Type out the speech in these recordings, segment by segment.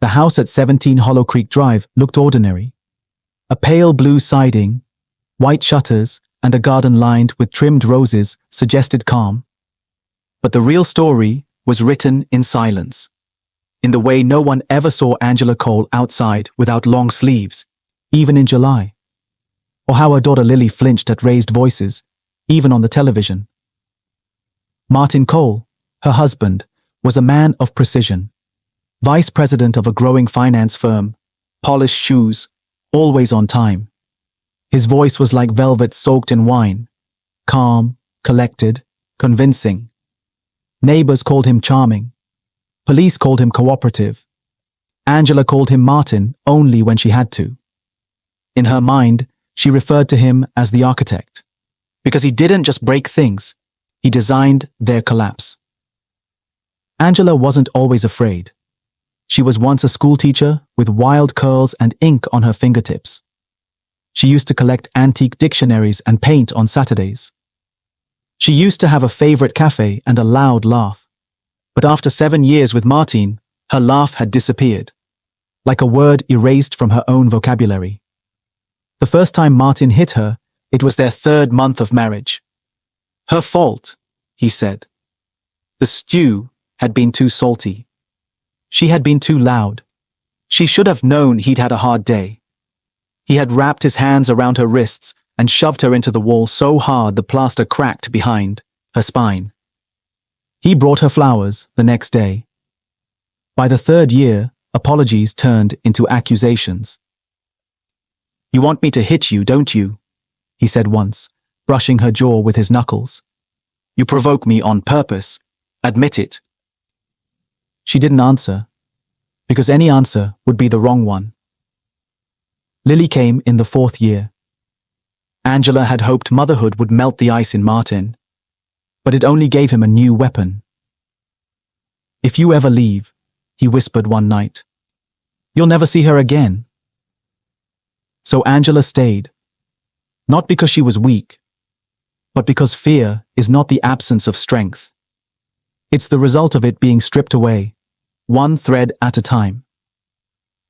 The house at 17 Hollow Creek Drive looked ordinary. A pale blue siding, white shutters, and a garden lined with trimmed roses suggested calm. But the real story was written in silence, in the way no one ever saw Angela Cole outside without long sleeves, even in July. Or how her daughter Lily flinched at raised voices, even on the television. Martin Cole, her husband, was a man of precision. Vice president of a growing finance firm, polished shoes, always on time. His voice was like velvet soaked in wine, calm, collected, convincing. Neighbors called him charming. Police called him cooperative. Angela called him Martin only when she had to. In her mind, she referred to him as the architect, because he didn't just break things, he designed their collapse. Angela wasn't always afraid. She was once a schoolteacher with wild curls and ink on her fingertips. She used to collect antique dictionaries and paint on Saturdays. She used to have a favorite cafe and a loud laugh. But after 7 years with Martin, her laugh had disappeared, like a word erased from her own vocabulary. The first time Martin hit her, it was their 3rd month of marriage. Her fault, he said. The stew had been too salty. She had been too loud. She should have known he'd had a hard day. He had wrapped his hands around her wrists and shoved her into the wall so hard the plaster cracked behind her spine. He brought her flowers the next day. By the 3rd year, apologies turned into accusations. "You want me to hit you, don't you?" he said once, brushing her jaw with his knuckles. "You provoke me on purpose. Admit it." She didn't answer, because any answer would be the wrong one. Lily came in the 4th year. Angela had hoped motherhood would melt the ice in Martin, but it only gave him a new weapon. "If you ever leave," he whispered one night, "you'll never see her again." So Angela stayed, not because she was weak, but because fear is not the absence of strength. It's the result of it being stripped away, one thread at a time.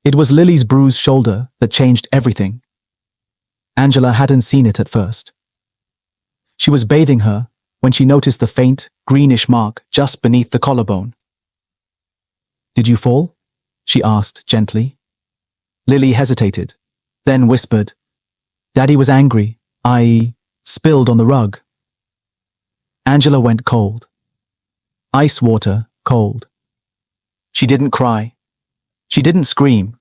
It was Lily's bruised shoulder that changed everything. Angela hadn't seen it at first. She was bathing her when she noticed the faint, greenish mark just beneath the collarbone. "Did you fall?" she asked gently. Lily hesitated, then whispered, "Daddy was angry. I spilled on the rug." Angela went cold. Ice water cold. She didn't cry. She didn't scream.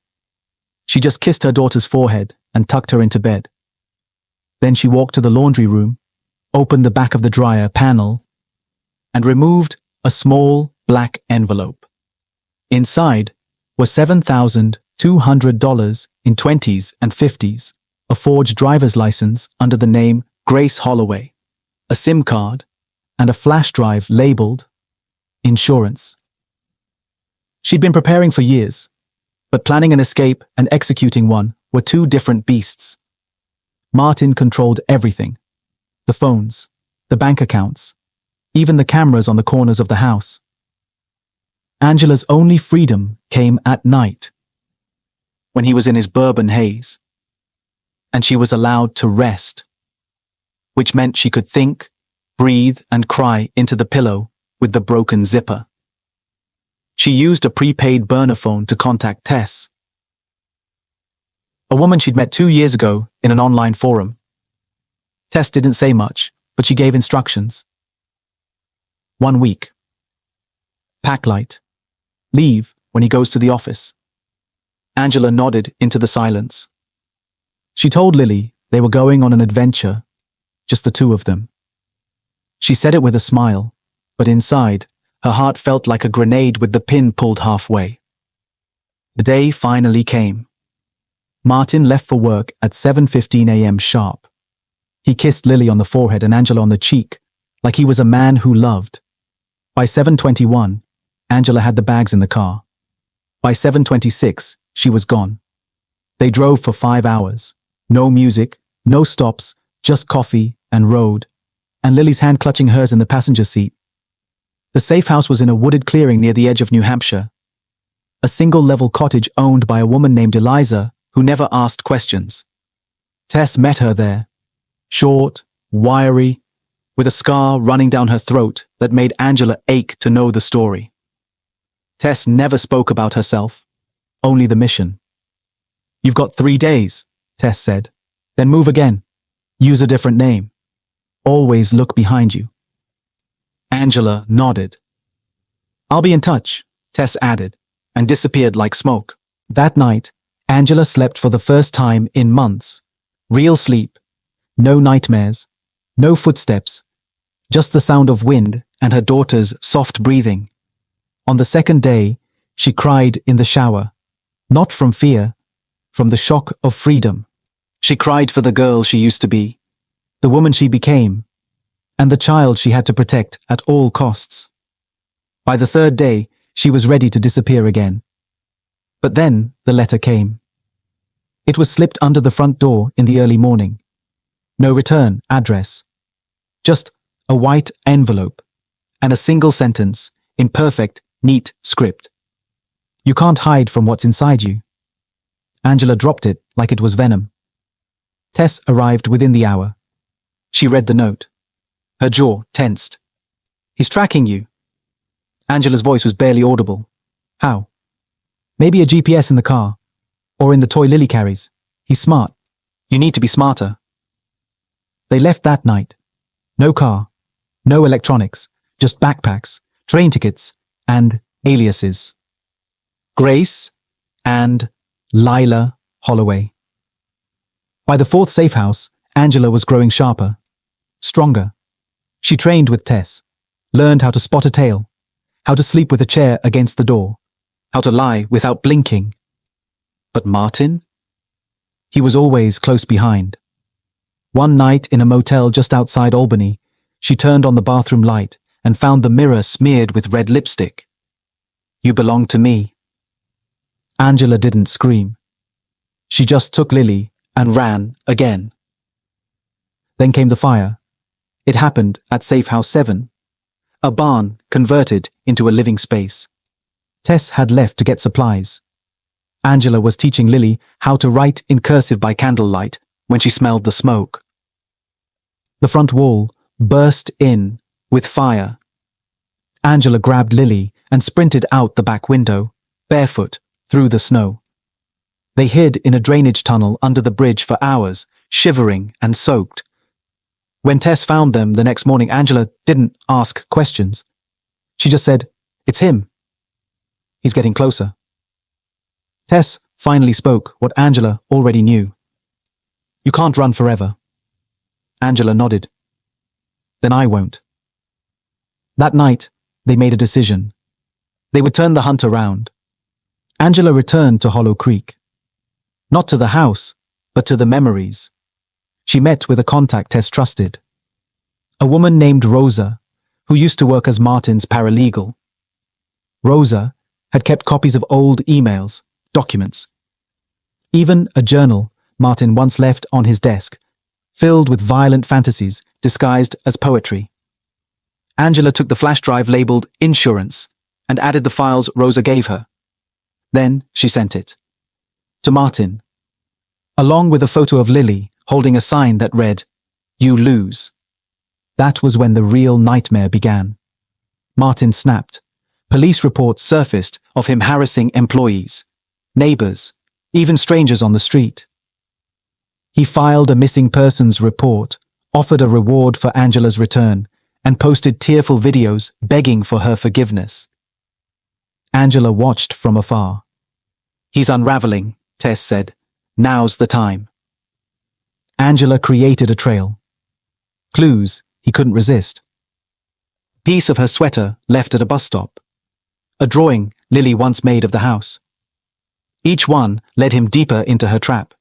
She just kissed her daughter's forehead and tucked her into bed. Then she walked to the laundry room, opened the back of the dryer panel, and removed a small black envelope. Inside was $7,200 in 20s and 50s, a forged driver's license under the name Grace Holloway, a SIM card, and a flash drive labeled insurance. She'd been preparing for years, but planning an escape and executing one were two different beasts. Martin controlled everything: the phones, the bank accounts, even the cameras on the corners of the house. Angela's only freedom came at night, when he was in his bourbon haze, and she was allowed to rest, which meant she could think, breathe, and cry into the pillow with the broken zipper. She used a prepaid burner phone to contact Tess, a woman she'd met 2 years ago in an online forum. Tess didn't say much, but she gave instructions. 1 week. Pack light. Leave when he goes to the office. Angela nodded into the silence. She told Lily they were going on an adventure, just the two of them. She said it with a smile, but inside, her heart felt like a grenade with the pin pulled halfway. The day finally came. Martin left for work at 7:15 a.m. sharp. He kissed Lily on the forehead and Angela on the cheek, like he was a man who loved. By 7:21, Angela had the bags in the car. By 7:26, she was gone. They drove for 5 hours. No music, no stops, just coffee and road, and Lily's hand clutching hers in the passenger seat. The safe house was in a wooded clearing near the edge of New Hampshire. a single-level cottage owned by a woman named Eliza who never asked questions. Tess met her there, short, wiry, with a scar running down her throat that made Angela ache to know the story. Tess never spoke about herself, only the mission. "You've got 3 days," Tess said. "Then move again. Use a different name. Always look behind you." Angela nodded. "I'll be in touch," Tess added, and disappeared like smoke. That night, Angela slept for the first time in months. Real sleep. No nightmares. No footsteps. Just the sound of wind and her daughter's soft breathing. On the second day, she cried in the shower. Not from fear, from the shock of freedom. She cried for the girl she used to be, the woman she became, and the child she had to protect at all costs. By the third day, she was ready to disappear again. But then the letter came. It was slipped under the front door in the early morning. No return address. Just a white envelope and a single sentence in perfect, neat script. "You can't hide from what's inside you." Angela dropped it like it was venom. Tess arrived within the hour. She read the note. Her jaw tensed. "He's tracking you." Angela's voice was barely audible. "How?" "Maybe a GPS in the car, or in the toy Lily carries. He's smart. You need to be smarter." They left that night. No car, no electronics, just backpacks, train tickets, and aliases. Grace and Lila Holloway. By the fourth safe house, Angela was growing sharper, stronger. She trained with Tess, learned how to spot a tail, how to sleep with a chair against the door, how to lie without blinking. But Martin? He was always close behind. One night in a motel just outside Albany, she turned on the bathroom light and found the mirror smeared with red lipstick. "You belong to me." Angela didn't scream. She just took Lily and ran again. Then came the fire. It happened at Safe House 7, a barn converted into a living space. Tess had left to get supplies. Angela was teaching Lily how to write in cursive by candlelight when she smelled the smoke. The front wall burst in with fire. Angela grabbed Lily and sprinted out the back window, barefoot, through the snow. They hid in a drainage tunnel under the bridge for hours, shivering and soaked. When Tess found them the next morning, Angela didn't ask questions. She just said, "It's him. He's getting closer." Tess finally spoke what Angela already knew. "You can't run forever." Angela nodded. "Then I won't." That night, they made a decision. They would turn the hunt around. Angela returned to Hollow Creek. Not to the house, but to the memories. She met with a contact Tess trusted. A woman named Rosa, who used to work as Martin's paralegal. Rosa had kept copies of old emails, documents. Even a journal Martin once left on his desk, filled with violent fantasies disguised as poetry. Angela took the flash drive labeled Insurance and added the files Rosa gave her. Then she sent it. To Martin. Along with a photo of Lily holding a sign that read, "You lose." That was when the real nightmare began. Martin snapped. Police reports surfaced of him harassing employees, neighbors, even strangers on the street. He filed a missing persons report, offered a reward for Angela's return, and posted tearful videos begging for her forgiveness. Angela watched from afar. "He's unraveling," Tess said. "Now's the time." Angela created a trail. Clues he couldn't resist. A piece of her sweater left at a bus stop. A drawing Lily once made of the house. Each one led him deeper into her trap.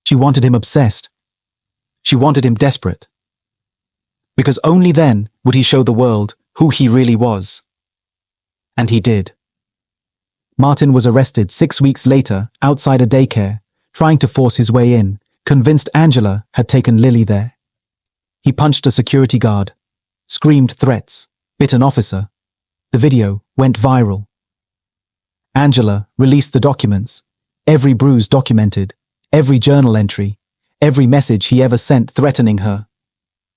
She wanted him obsessed. She wanted him desperate. Because only then would he show the world who he really was. And he did. Martin was arrested 6 weeks later outside a daycare, trying to force his way in, convinced Angela had taken Lily there. He punched a security guard, screamed threats, bit an officer. The video went viral. Angela released the documents. Every bruise documented, every journal entry, every message he ever sent threatening her.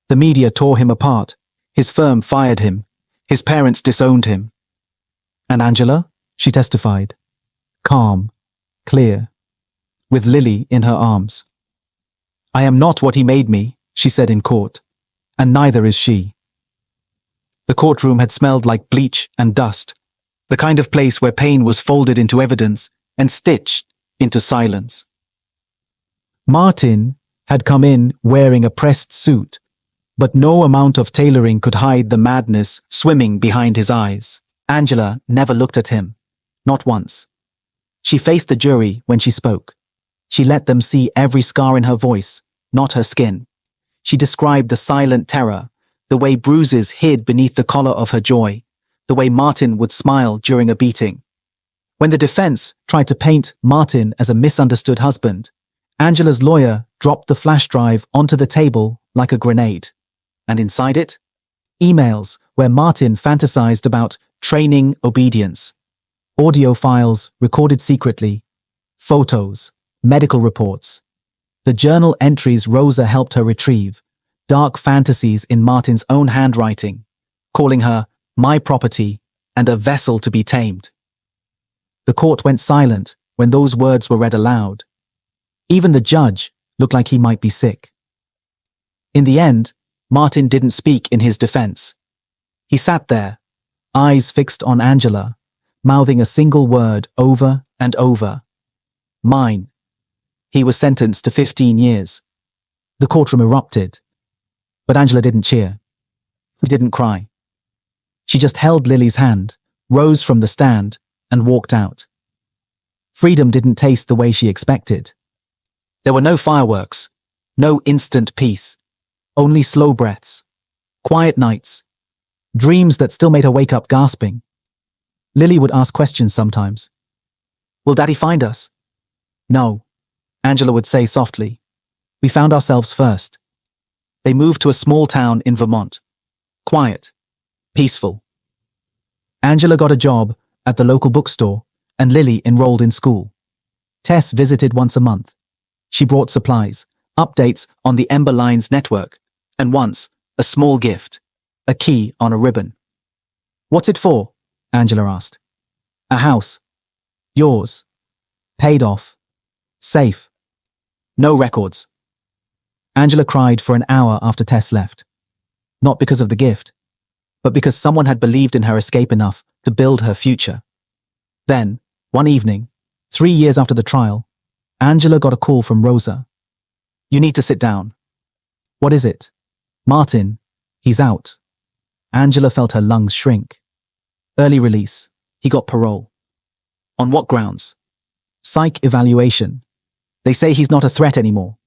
The media tore him apart. His firm fired him. His parents disowned him. And Angela? She testified. Calm, clear, with Lily in her arms. I am not what he made me, she said in court, and neither is she. The courtroom had smelled like bleach and dust, the kind of place where pain was folded into evidence and stitched into silence. Martin had come in wearing a pressed suit, but no amount of tailoring could hide the madness swimming behind his eyes. Angela never looked at him, not once. She faced the jury when she spoke. She let them see every scar in her voice, not her skin. She described the silent terror, the way bruises hid beneath the collar of her joy, the way Martin would smile during a beating. When the defense tried to paint Martin as a misunderstood husband, Angela's lawyer dropped the flash drive onto the table like a grenade. And inside it, emails where Martin fantasized about training obedience, audio files recorded secretly, photos, medical reports, the journal entries Rosa helped her retrieve, dark fantasies in Martin's own handwriting, calling her my property and a vessel to be tamed. The court went silent when those words were read aloud. Even the judge looked like he might be sick. In the end, Martin didn't speak in his defense. He sat there, eyes fixed on Angela, mouthing a single word over and over. Mine. He was sentenced to 15 years. The courtroom erupted. But Angela didn't cheer. She didn't cry. She just held Lily's hand, rose from the stand, and walked out. Freedom didn't taste the way she expected. There were no fireworks, no instant peace, only slow breaths, quiet nights, dreams that still made her wake up gasping. Lily would ask questions sometimes. Will Daddy find us? No, Angela would say softly. We found ourselves first. They moved to a small town in Vermont. Quiet. Peaceful. Angela got a job at the local bookstore and Lily enrolled in school. Tess visited once a month. She brought supplies, updates on the Ember Lines network, and once, a small gift, a key on a ribbon. What's it for? Angela asked. A house. Yours. Paid off. Safe. No records. Angela cried for an hour after Tess left. Not because of the gift, but because someone had believed in her escape enough to build her future. Then, one evening, 3 years after the trial, Angela got a call from Rosa. You need to sit down. What is it? Martin, he's out. Angela felt her lungs shrink. Early release. He got parole. On what grounds? Psych evaluation. They say he's not a threat anymore.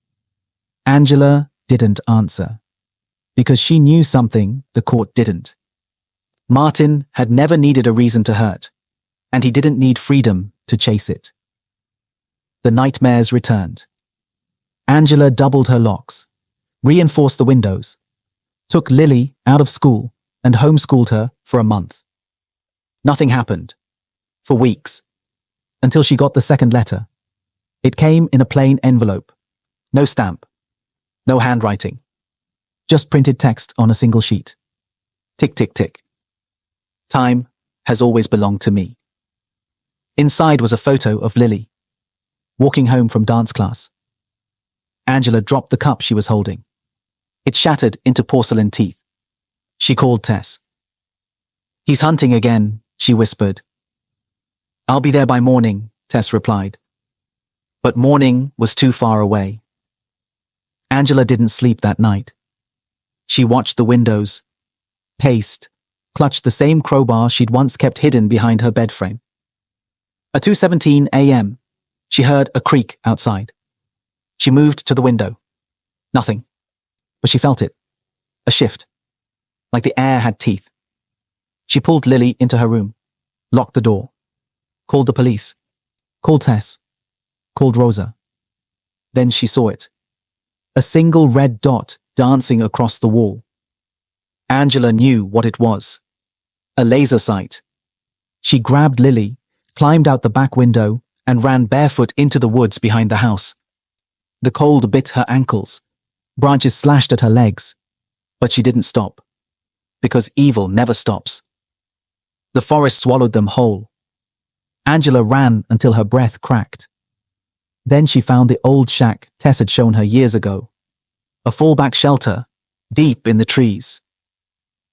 Angela didn't answer, because she knew something the court didn't. Martin had never needed a reason to hurt, and he didn't need freedom to chase it. The nightmares returned. Angela doubled her locks, reinforced the windows, took Lily out of school and homeschooled her for a month. Nothing happened. For weeks. Until she got the second letter. It came in a plain envelope. No stamp. No handwriting. Just printed text on a single sheet. Tick, tick, tick. Time has always belonged to me. Inside was a photo of Lily, walking home from dance class. Angela dropped the cup she was holding. It shattered into porcelain teeth. She called Tess. He's hunting again, she whispered. I'll be there by morning, Tess replied. But morning was too far away. Angela didn't sleep that night. She watched the windows, paced, clutched the same crowbar she'd once kept hidden behind her bed frame. At 2:17 a.m., she heard a creak outside. She moved to the window. Nothing. But she felt it. A shift. Like the air had teeth. She pulled Lily into her room, locked the door, called the police, called Tess, called Rosa. Then she saw it. A single red dot dancing across the wall. Angela knew what it was. A laser sight. She grabbed Lily, climbed out the back window, and ran barefoot into the woods behind the house. The cold bit her ankles. Branches slashed at her legs. But she didn't stop. Because evil never stops. The forest swallowed them whole. Angela ran until her breath cracked. Then she found the old shack Tess had shown her years ago. A fallback shelter, deep in the trees.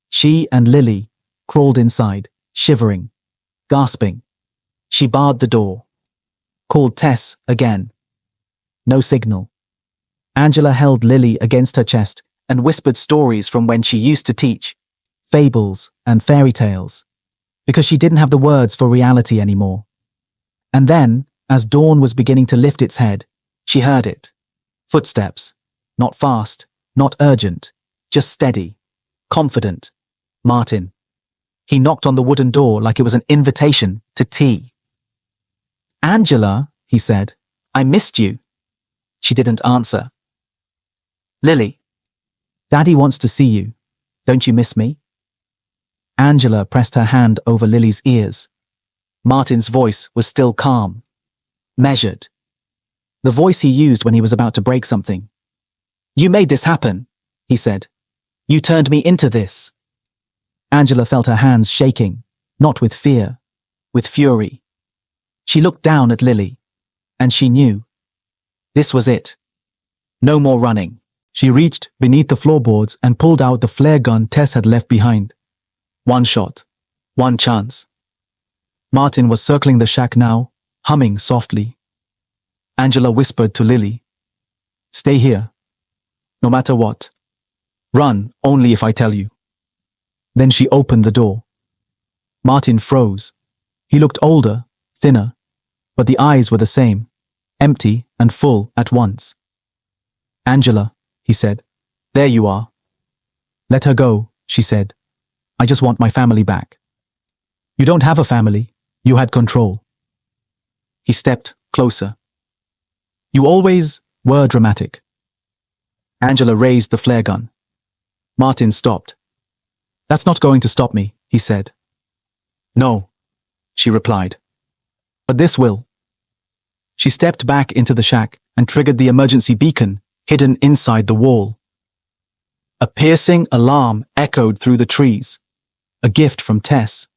She and Lily crawled inside, shivering, gasping. She barred the door. Called Tess again. No signal. Angela held Lily against her chest and whispered stories from when she used to teach, fables and fairy tales, because she didn't have the words for reality anymore. And then, as dawn was beginning to lift its head, she heard it. Footsteps. Not fast, not urgent, just steady, confident. Martin. He knocked on the wooden door like it was an invitation to tea. "Angela," he said, "I missed you." She didn't answer. "Lily." "Daddy wants to see you. Don't you miss me?" Angela pressed her hand over Lily's ears. Martin's voice was still calm, measured. The voice he used when he was about to break something. "You made this happen," he said. "You turned me into this." Angela felt her hands shaking, not with fear, with fury. She looked down at Lily, and she knew. This was it. No more running. She reached beneath the floorboards and pulled out the flare gun Tess had left behind. One shot. One chance. Martin was circling the shack now, humming softly. Angela whispered to Lily, "Stay here. No matter what. Run only if I tell you." Then she opened the door. Martin froze. He looked older, thinner, but the eyes were the same, empty and full at once. "Angela," he said, "there you are." "Let her go," she said. "I just want my family back." "You don't have a family. You had control." He stepped closer. "You always were dramatic." Angela raised the flare gun. Martin stopped. "That's not going to stop me," he said. "No," she replied. "But this will." She stepped back into the shack and triggered the emergency beacon hidden inside the wall. A piercing alarm echoed through the trees. A gift from Tess.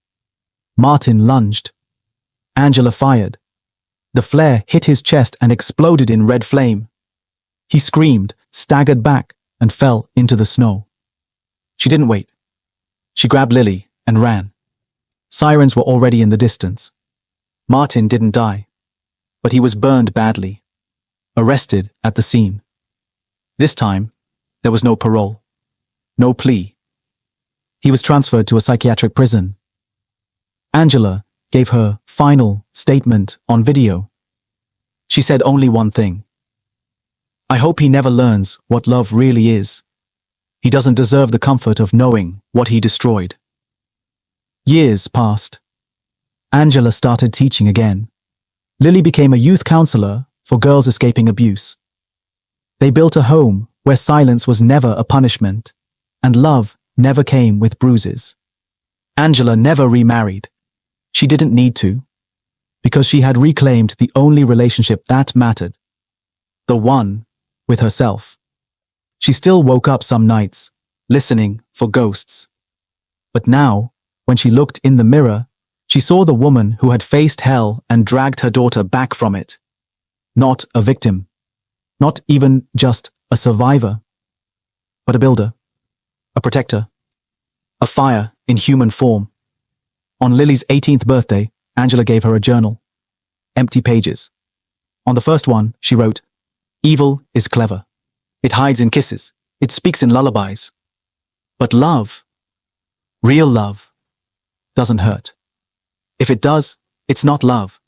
Martin lunged. Angela fired. The flare hit his chest and exploded in red flame. He screamed, staggered back, and fell into the snow. She didn't wait. She grabbed Lily and ran. Sirens were already in the distance. Martin didn't die, but he was burned badly. Arrested at the scene. This time, there was no parole. No plea. He was transferred to a psychiatric prison. Angela gave her final statement on video. She said only one thing. "I hope he never learns what love really is. He doesn't deserve the comfort of knowing what he destroyed." Years passed. Angela started teaching again. Lily became a youth counselor for girls escaping abuse. They built a home where silence was never a punishment, and love never came with bruises. Angela never remarried. She didn't need to, because she had reclaimed the only relationship that mattered. The one with herself. She still woke up some nights, listening for ghosts. But now, when she looked in the mirror, she saw the woman who had faced hell and dragged her daughter back from it. Not a victim. Not even just a survivor. But a builder. A protector. A fire in human form. On Lily's 18th birthday, Angela gave her a journal. Empty pages. On the first one, she wrote, "Evil is clever. It hides in kisses. It speaks in lullabies. But love, real love, doesn't hurt. If it does, it's not love.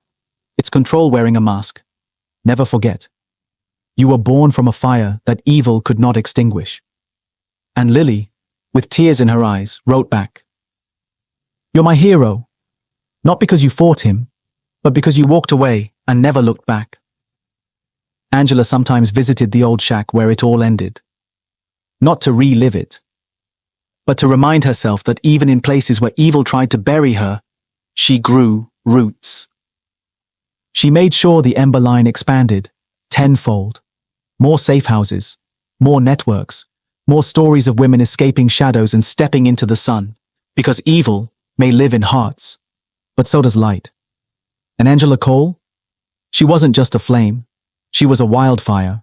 It's control wearing a mask. Never forget. You were born from a fire that evil could not extinguish." And Lily, with tears in her eyes, wrote back, "You're my hero. Not because you fought him, but because you walked away and never looked back." Angela sometimes visited the old shack where it all ended. Not to relive it, but to remind herself that even in places where evil tried to bury her, she grew roots. She made sure the ember line expanded, tenfold. More safe houses, more networks, more stories of women escaping shadows and stepping into the sun, because evil may live in hearts, but so does light. And Angela Cole? She wasn't just a flame. She was a wildfire,